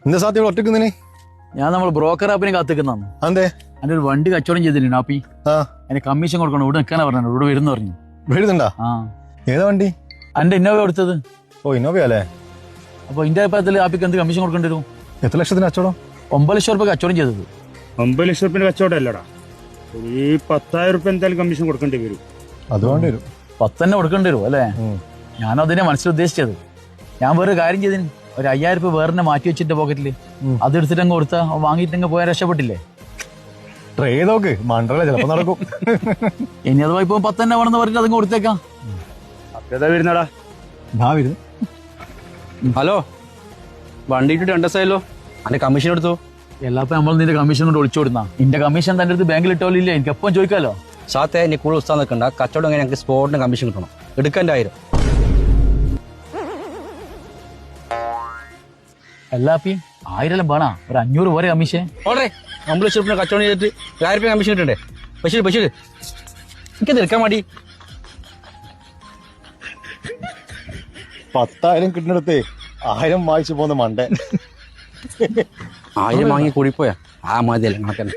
എന്താ സാധ്യത ഒറ്റക്കുന്നതിന്? ഞാൻ നമ്മൾ ബ്രോക്കർ ആപ്പിനെ കാത്തിക്കുന്നതാണ്. അതെ, എൻ്റെ ഒരു വണ്ടി കച്ചവടം ചെയ്തിട്ടുണ്ട് ആപ്പി. ആ അതിന് കമ്മീഷൻ കൊടുക്കണം. ഇവിടെ നിൽക്കാനാ പറഞ്ഞു, ഇവിടെ വരുന്ന പറഞ്ഞു. വരുന്നുണ്ടാ? ആ, ഏതാ വണ്ടി? എൻ്റെ ഇന്നോവ കൊടുത്തത്. ഓ, ഇന്നോവ അല്ലേ? അപ്പൊ ഇന്റെ അഭിപ്രായത്തിൽ ആപ്പിക്ക് എന്ത് കമ്മീഷൻ കൊടുക്കേണ്ടി വരും? എത്ര ലക്ഷത്തിന് കച്ചവടം? 9 ലക്ഷം രൂപ കച്ചവടം ചെയ്തത്. 9 ലക്ഷം റുപ്യന്റെ കച്ചവടം അല്ലടാ, ഈ 10,000 റുപ്യ എന്തായാലും കമ്മീഷൻ കൊടുക്കേണ്ടി വരും. അത് വേണ്ടി വരും. 10 തന്നെ കൊടുക്കേണ്ടി വരും അല്ലേ? ഞാനതിനെ മനസ്സിൽ ഉദ്ദേശിച്ചത്. ഞാൻ വേറെ കാര്യം ചെയ്തിന്, ഒരു 5,000 രൂപ വേറെ മാറ്റി വെച്ചിട്ട് പോക്കറ്റില് അത് എടുത്തിട്ട് അങ്ങ് കൊടുത്താ വാങ്ങിയിട്ട് പോയാൽ രക്ഷപ്പെട്ടില്ലേ? ട്രൈ ചെയ്ത് നോക്ക്, മണ്ടല്ലേ ചിലപ്പോ നടക്കും. ഇനി അഥവാ ഇപ്പൊ 10 തന്നെ വേണമെന്ന് പറഞ്ഞിട്ട് അതങ്ങ് കൊടുത്തേക്കാം. ഏതാ വരുന്നടാ? ഞാൻ വരുന്നു. ഹലോ, വണ്ടി ഇട്ടിട്ട് 2 ദിവസമായല്ലോ. അതിന്റെ കമ്മീഷൻ എടുത്തു. എല്ലാപ്പോ നമ്മൾ നിന്റെ കമ്മീഷൻ കൊണ്ട് ഒളിച്ചു കൊടുത്താ. നിന്റെ കമ്മീഷൻ തന്റെ അടുത്ത് ബാങ്കിൽ ഇട്ടോലില്ലേ? എനിക്ക് എപ്പം ചോദിക്കാലോ. സാത്തേ നീ കൂടുതൽ ഉത്സാഹം നിൽക്കണ്ട. കച്ചവടം എങ്ങനെ ഞങ്ങൾക്ക് സ്പോട്ടിന് കമ്മീഷൻ കിട്ടണം. എടുക്കേണ്ട 1000. എല്ലാപ്പി 1000 വേണ, ഒരു 500 പോരെ കമ്മീഷൻ? ഓടേ, 9 ലക്ഷം റുപ്യ കച്ചവടം ചെയ്തിട്ട് 1000 രൂപ കമ്മീഷൻ കിട്ടണ്ടേ? ബഷീർ എനിക്ക് നിൽക്കാൻ മതി. 10,000 കിട്ടുന്നിടത്ത് 1000 വായിച്ചു പോകുന്ന മണ്ടേ. 1000 വാങ്ങി കൂടിപ്പോയാ ആ മതിയല്ലേ കണക്കന്നെ.